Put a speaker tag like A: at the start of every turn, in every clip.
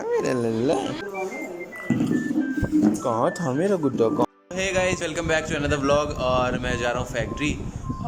A: मेरा लल्ला कहाँ था मेरा गुड्डा? Hey guys, welcome back to another vlog. और मैं जा रहा हूँ फैक्ट्री।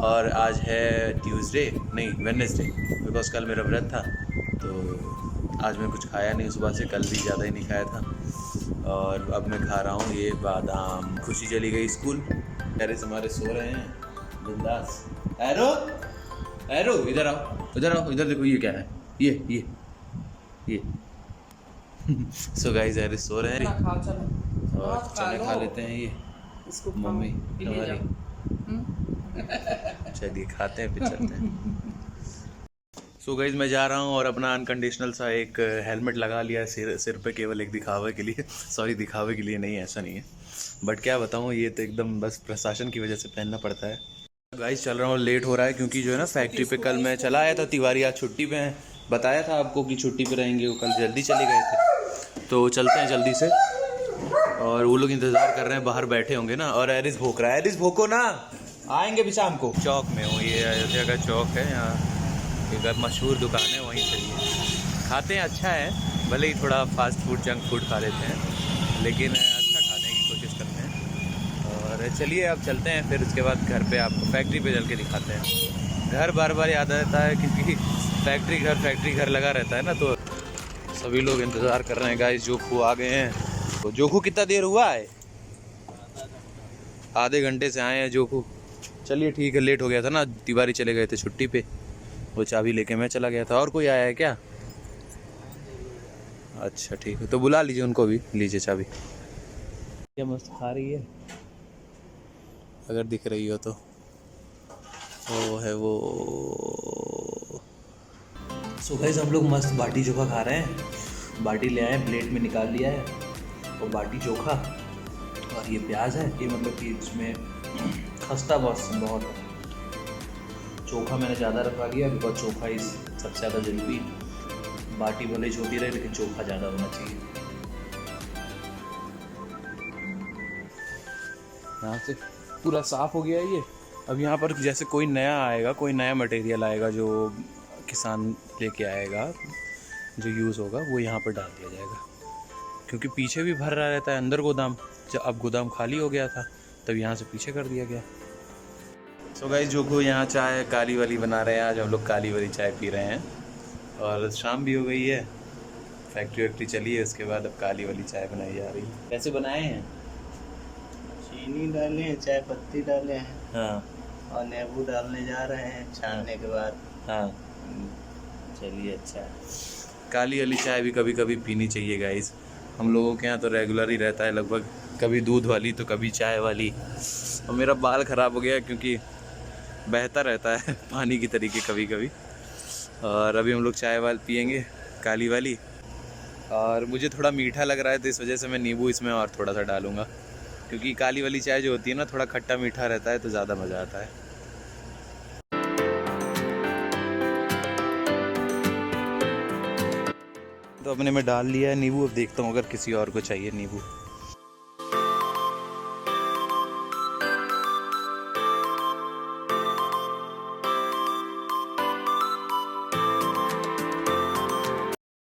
A: और आज है ट्यूसडे, नहीं वेडनेसडे, बिकॉज कल मेरा व्रत था। तो आज मैं कुछ खाया नहीं सुबह से, कल भी ज़्यादा ही नहीं खाया था। और अब मैं खा रहा हूँ ये बादाम। खुशी चली गई स्कूल, पेरेंट्स हमारे सो रहे हैं बिंदास। एरो एरो इधर आओ, इधर आओ, इधर देखो ये क्या है, ये सो गाइस एरिस सो रहे हैं और चने खा लेते हैं ये मम्मी हमारी। चलिए खाते हैं फिर चलते हैं। सो गाइस मैं जा रहा हूँ और अपना अनकंडीशनल सा एक हेलमेट लगा लिया है सिर पे, केवल एक दिखावे के लिए। सॉरी, दिखावे के लिए नहीं, ऐसा नहीं है, बट क्या बताऊँ, ये तो एकदम बस प्रशासन की वजह से पहनना पड़ता है। गाइस चल रहा हूँ, लेट हो रहा है क्योंकि जो है ना फैक्ट्री पे कल मैं चला आया था। तिवारी आज छुट्टी पे हैं, बताया था आपको कि छुट्टी पे रहेंगे, वो कल जल्दी चले गए थे। तो चलते हैं जल्दी से, और वो लोग इंतज़ार कर रहे हैं, बाहर बैठे होंगे ना। और एरिस भोंक रहा है, एरिस भोंको ना, आएंगे भी शाम को। चौक में हूँ, ये अयोध्या का चौक है, यहाँ एक मशहूर दुकान है, वहीं चलिए खाते हैं। अच्छा है, भले ही थोड़ा फास्ट फूड जंक फूड खा लेते हैं, लेकिन अच्छा खाने की कोशिश करते हैं। और चलिए अब चलते हैं, फिर उसके बाद घर पे आपको फैक्ट्री पे चल के दिखाते हैं। घर बार बार याद आता है क्योंकि फैक्ट्री घर लगा रहता है ना। तो सभी लोग इंतज़ार कर रहे हैं गाइस। जोखू आ गए हैं। तो जोखू कितना देर हुआ है? आधे घंटे से आए हैं जोखू। चलिए ठीक है, लेट हो गया था ना, तिवारी चले गए थे छुट्टी पे, वो चाबी लेके मैं चला गया था। और कोई आया है क्या? अच्छा ठीक है, तो बुला लीजिए उनको भी, लीजिए चाबी। क्या मस्त खा रही है, अगर दिख रही हो तो। वो है वो। सो गाइस हम लोग मस्त बाटी चोखा खा रहे हैं। बाटी ले आए, प्लेट में निकाल लिया है, और बाटी चोखा, और ये प्याज है, ये मतलब कि इसमें खस्ता बहुत है। चोखा मैंने ज़्यादा रखवा लिया बिकॉज चोखा इस सबसे ज़्यादा जरूरी। बाटी भले ही छोटी रहे लेकिन चोखा ज़्यादा होना चाहिए। यहाँ से पूरा साफ़ हो गया ये। अब यहाँ पर जैसे कोई नया आएगा, कोई नया मटेरियल आएगा जो किसान लेके आएगा, जो यूज़ होगा, वो यहाँ पर डाल दिया जाएगा। क्योंकि पीछे भी भर रहा रहता है अंदर गोदाम, जब अब गोदाम खाली हो गया था तब यहाँ से पीछे कर दिया गया। सो गाइस जोखू यहाँ चाय काली वाली बना रहे हैं। आज हम लोग काली वाली चाय पी रहे हैं, और शाम भी हो गई है, फैक्ट्री चली है, उसके बाद अब काली वाली चाय बनाई जा रही है। कैसे बनाए हैं?
B: चीनी डाले हैं, चाय पत्ती डाले हैं,
A: हाँ,
B: और नींबू डालने जा रहे हैं छानने के बाद।
A: हाँ चलिए अच्छा है। काली वाली चाय भी कभी कभी पीनी चाहिए गाइस। हम लोगों के यहाँ तो रेगुलर ही रहता है लगभग, कभी दूध वाली तो कभी चाय वाली। और मेरा बाल ख़राब हो गया क्योंकि बहता रहता है पानी की तरीके कभी कभी। और अभी हम लोग चाय वाली पियेंगे, काली वाली। और मुझे थोड़ा मीठा लग रहा है तो इस वजह से मैं नींबू इसमें और थोड़ा सा डालूँगा, क्योंकि काली वाली चाय जो होती है ना, थोड़ा खट्टा मीठा रहता है तो ज़्यादा मज़ा आता है। तो अपने में डाल लिया है नींबू। अब देखता हूँ अगर किसी और को चाहिए नींबू।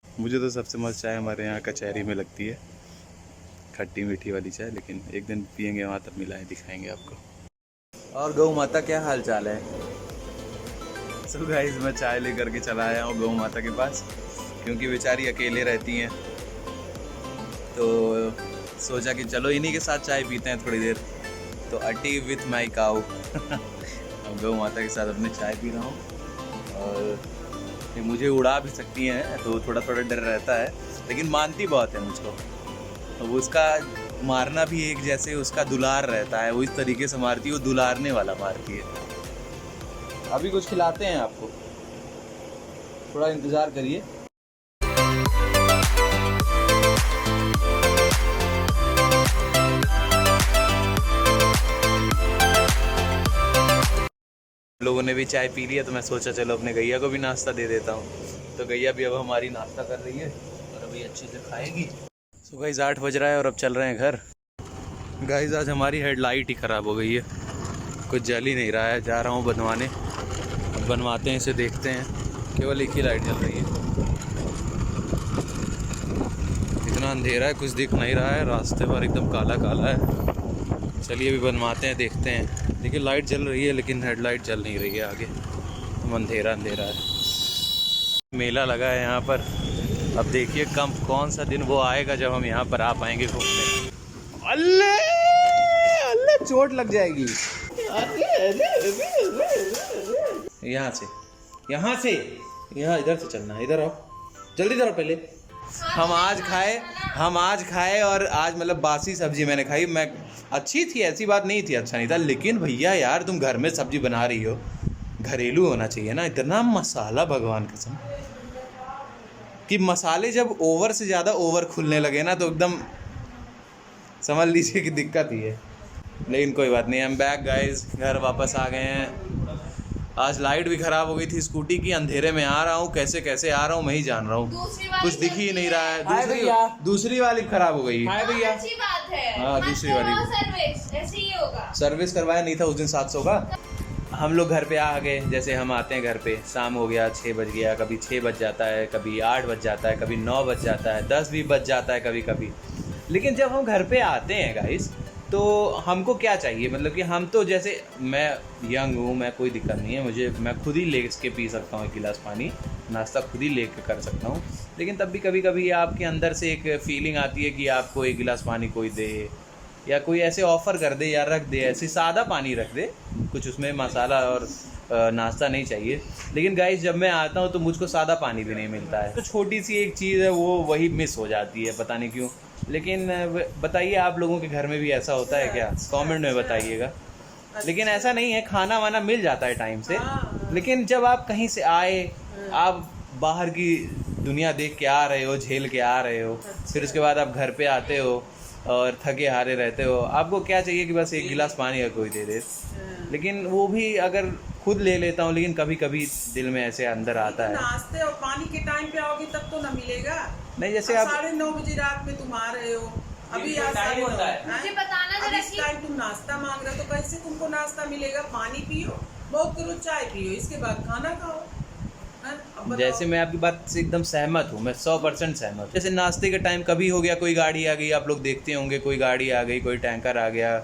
A: मुझे तो सबसे मस्त चाय हमारे यहाँ कचहरी में लगती है, खट्टी मीठी वाली चाय, लेकिन एक दिन पियेंगे वहाँ तब मिलाएं, दिखाएंगे आपको। और गौ माता क्या हाल चाल है? सो गाइस मैं चाय लेकर के चला आया हूँ गौ माता के पास, क्योंकि बेचारी अकेले रहती हैं, तो सोचा कि चलो इन्हीं के साथ चाय पीते हैं थोड़ी देर। तो अटी विथ माई काऊ। अब गौ माता के साथ अपने चाय पी रहा हूँ। और ये मुझे उड़ा भी सकती हैं तो थोड़ा थोड़ा डर रहता है, लेकिन मानती बहुत है मुझको। तो उसका मारना भी एक जैसे उसका दुलार रहता है, वो इस तरीके से मारती है, वो दुलारने वाला मारती है। अभी कुछ खिलाते हैं आपको, थोड़ा इंतज़ार करिए। लोगों ने भी चाय पी लिया तो मैं सोचा चलो अपने गैया को भी नाश्ता दे देता हूँ। तो गैया भी अब हमारी नाश्ता कर रही है और अभी अच्छे से खाएगी। सो गाइस 8 बज रहा है और अब चल रहे हैं घर। गाइस आज हमारी हेडलाइट ही ख़राब हो गई है, कुछ जल ही नहीं रहा है। जा रहा हूँ बनवाने, अब बनवाते हैं इसे, देखते हैं। केवल एक ही लाइट जल रही है। अंधेरा है, कुछ दिख नहीं रहा है, रास्ते पर एकदम काला काला है। चलिए अभी बनवाते हैं, देखते हैं। देखिए लाइट जल रही है लेकिन हेडलाइट जल नहीं रही है आगे, अंधेरा अंधेरा है। मेला लगा है यहाँ पर। अब देखिए कौन सा दिन वो आएगा जब हम यहाँ पर आ पाएंगे घूमने। अल्ले अल्ले चोट लग जाएगी। यहाँ से यहाँ इधर से चलना है, इधर आओ जल्दी, इधर आओ पहले। हम आज खाए और आज मतलब बासी सब्जी मैंने खाई। मैं अच्छी थी, ऐसी बात नहीं थी अच्छा नहीं था, लेकिन भैया यार तुम घर में सब्जी बना रही हो, घरेलू होना चाहिए ना। इतना मसाला भगवान कसम कि मसाले जब ओवर से ज़्यादा ओवर खुलने लगे ना तो एकदम समझ लीजिए कि दिक्कत ही है। लेकिन कोई बात नहीं, हम बैक गाइस, घर वापस आ गए हैं। आज लाइट भी ख़राब हो गई थी स्कूटी की, अंधेरे में आ रहा हूँ, कैसे कैसे आ रहा हूँ मैं ही जान रहा हूँ, कुछ दिख ही नहीं रहा है। दूसरी वाली ख़राब हो गई।
C: भैया अच्छी बात है।
A: हाँ दूसरी वाली
C: सर्विस ऐसे ही होगा।
A: सर्विस करवाया नहीं था उस दिन 700 का। हम लोग घर पे आ गए, जैसे हम आते हैं घर पे, शाम हो गया, 6 बज गया, कभी 6 बज जाता है, कभी 8 बज जाता है, कभी 9 बज जाता है, 10 भी बज जाता है कभी कभी। लेकिन जब हम घर पे आते हैं गाइस तो हमको क्या चाहिए, मतलब कि हम तो जैसे मैं यंग हूँ, मैं कोई दिक्कत नहीं है मुझे, मैं खुद ही ले के पी सकता हूँ 1 गिलास पानी, नाश्ता खुद ही ले के कर सकता हूँ। लेकिन तब भी कभी कभी आपके अंदर से एक फीलिंग आती है कि आपको 1 गिलास पानी कोई दे, या कोई ऐसे ऑफ़र कर दे या रख दे, ऐसे सादा पानी रख दे, कुछ उसमें मसाला और नाश्ता नहीं चाहिए। लेकिन गाइस जब मैं आता हूँ तो मुझको सादा पानी भी नहीं मिलता है। तो छोटी सी एक चीज़ है वो वही मिस हो जाती है, पता नहीं क्यों। लेकिन बताइए आप लोगों के घर में भी ऐसा होता है क्या, कमेंट में बताइएगा। लेकिन ऐसा नहीं है, खाना वाना मिल जाता है टाइम से। लेकिन जब आप कहीं से आए, आप बाहर की दुनिया देख के आ रहे हो, झेल के आ रहे हो, फिर उसके बाद आप घर पे आते हो और थके हारे रहते हो, आपको क्या चाहिए कि बस 1 गिलास पानी का कोई दे दे। लेकिन वो भी अगर खुद ले लेता हूँ, लेकिन कभी कभी दिल में ऐसे अंदर आता है।
D: नाश्ते और पानी के टाइम पे आओगे तब तो ना मिलेगा।
A: नहीं जैसे आप
D: 9:30 बजे रात में तुम आ रहे हो, अभी टाइम होता है,
C: मुझे बताना जरा
D: इस टाइम तुम नाश्ता मांग रहे हो, तो कैसे तुमको नाश्ता मिलेगा? पानी पियो, बहुत करो, चाय पियो, इसके बाद खाना खाओ।
A: जैसे मैं आपकी बात से एकदम सहमत हूँ, मैं 100% सहमत हूँ। जैसे नाश्ते के टाइम कभी हो गया, कोई गाड़ी आ गई, आप लोग देखते होंगे, कोई गाड़ी आ गई, कोई टैंकर आ गया,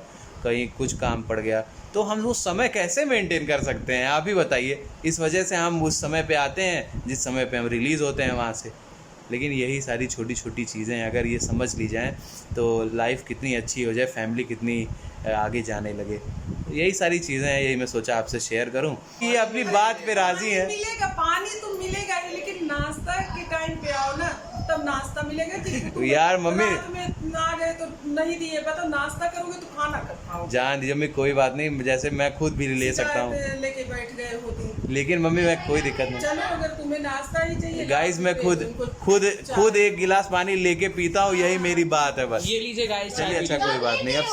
A: कहीं कुछ काम पड़ गया, तो हम वो समय कैसे मेंटेन कर सकते हैं आप ही बताइए। इस वजह से हम उस समय पे आते हैं जिस समय पे हम रिलीज़ होते हैं वहाँ से। लेकिन यही सारी छोटी छोटी चीज़ें अगर ये समझ ली जाएँ तो लाइफ कितनी अच्छी हो जाए, फैमिली कितनी आगे जाने लगे। यही सारी चीज़ें हैं, यही मैं सोचा आपसे शेयर करूं। ये अपनी बात पे राजी है।
D: मिलेगा पानी तो मिलेगा ही, लेकिन नाश्ता के टाइम पे आओ ना, तब नाश्ता मिलेगा।
A: यार मम्मी
D: आ गए तो नहीं दिए, पता नाश्ता करोगे तो खाना कब खाओगे?
A: जान दीजिए मम्मी, कोई बात नहीं, जैसे मैं खुद भी ले सकता हूँ,
D: लेके बैठ गए हो तुम।
A: लेकिन मम्मी मैं कोई दिक्कत नहीं।
D: चलो अगर तुम्हें नाश्ता ही चाहिए
A: गाइस मैं खुद 1 गिलास पानी लेके पीता हूँ, यही मेरी बात है बस।
B: ये लीजिए गाइस।
A: चलिए अच्छा कोई बात नहीं। अब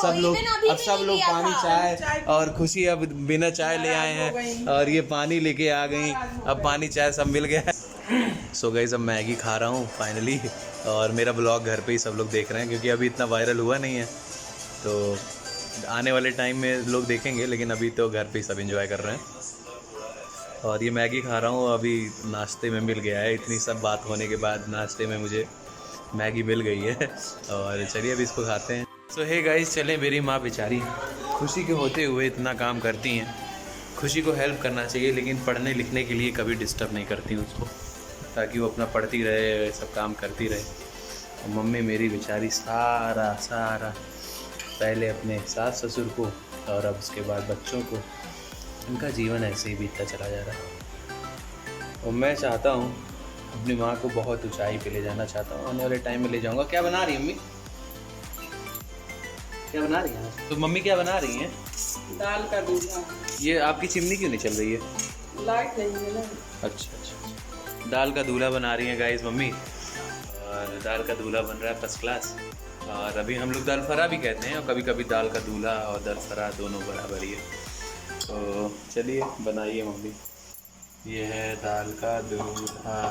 A: सब लोग पानी चाय और खुशी अब बिना चाय ले आए हैं और ये पानी लेके आ गई। अब पानी चाय सब मिल गया। सो गाइस अब मैगी खा रहा हूँ फाइनली, और मेरा ब्लॉग घर पे ही सब लोग देख रहे हैं क्योंकि अभी इतना वायरल हुआ नहीं है, तो आने वाले टाइम में लोग देखेंगे, लेकिन अभी तो घर पे ही सब एंजॉय कर रहे हैं। और ये मैगी खा रहा हूँ, अभी नाश्ते में मिल गया है। इतनी सब बात होने के बाद नाश्ते में मुझे मैगी मिल गई है, और चलिए अभी इसको खाते हैं। सो हे गाइस, चले, मेरी माँ बेचारी खुशी के होते हुए इतना काम करती हैं। खुशी को हेल्प करना चाहिए, लेकिन पढ़ने लिखने के लिए कभी डिस्टर्ब नहीं करती उसको, ताकि वो अपना पढ़ती रहे, सब काम करती रहे। और मम्मी मेरी बेचारी सारा पहले अपने सास ससुर को और अब उसके बाद बच्चों को, उनका जीवन ऐसे ही बीतता चला जा रहा है। और मैं चाहता हूँ अपनी माँ को बहुत ऊंचाई पे ले जाना चाहता हूँ, आने वाले टाइम में ले जाऊँगा। क्या बना रही है मम्मी, क्या बना रही हैं? तो मम्मी क्या बना रही हैं?
D: दाल का दूल्हा।
A: ये आपकी चिमनी क्यों नहीं चल रही है?
D: लाइट नहीं है ना।
A: अच्छा, दाल का दूल्हा बना रही हैं गाइस मम्मी, और दाल का दूल्हा बन रहा है फर्स्ट क्लास। और अभी हम लोग दाल फ्राई भी कहते हैं, और कभी कभी दाल का दूल्हा और दाल फ्राई दोनों बराबर ही है। तो चलिए बनाइए मम्मी। ये है दाल का दूल्हा।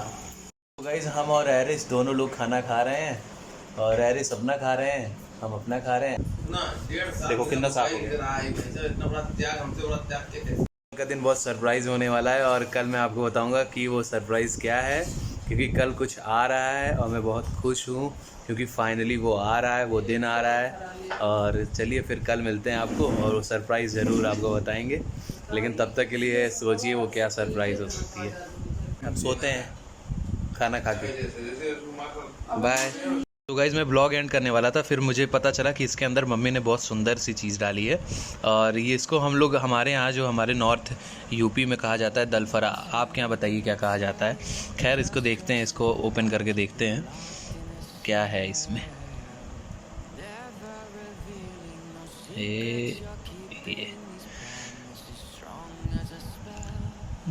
A: तो गाइस हम और एरिस दोनों लोग खाना खा रहे हैं, और एरिस अपना खा रहे हैं, हम अपना खा रहे हैं। देखो कितना साफ हो गया। का दिन बहुत सरप्राइज होने वाला है, और कल मैं आपको बताऊंगा कि वो सरप्राइज क्या है क्योंकि कल कुछ आ रहा है और मैं बहुत खुश हूँ क्योंकि फाइनली वो आ रहा है, वो दिन आ रहा है। और चलिए फिर कल मिलते हैं आपको और वो सरप्राइज़ ज़रूर आपको बताएंगे, लेकिन तब तक के लिए सोचिए वो क्या सरप्राइज़ हो सकती है। अब सोते हैं खाना खा के, बाय। तो गाइज़ मैं ब्लॉग एंड करने वाला था, फिर मुझे पता चला कि इसके अंदर मम्मी ने बहुत सुंदर सी चीज़ डाली है और ये इसको हम लोग हमारे यहाँ जो हमारे नॉर्थ यूपी में कहा जाता है दलफरा। आपके यहाँ बताइए क्या कहा जाता है। खैर इसको देखते हैं, इसको ओपन करके देखते हैं क्या है इसमें। ये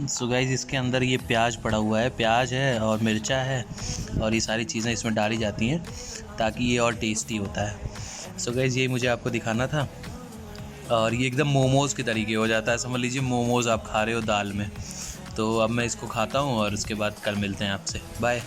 A: सो गाइस इसके अंदर ये प्याज पड़ा हुआ है, प्याज है और मिर्चा है और ये सारी चीज़ें इसमें डाली जाती हैं ताकि ये और टेस्टी होता है। सो गाइस यही मुझे आपको दिखाना था और ये एकदम मोमोज़ के तरीके हो जाता है, समझ लीजिए मोमोज़ आप खा रहे हो दाल में। तो अब मैं इसको खाता हूँ और उसके बाद कल मिलते हैं आपसे, बाय।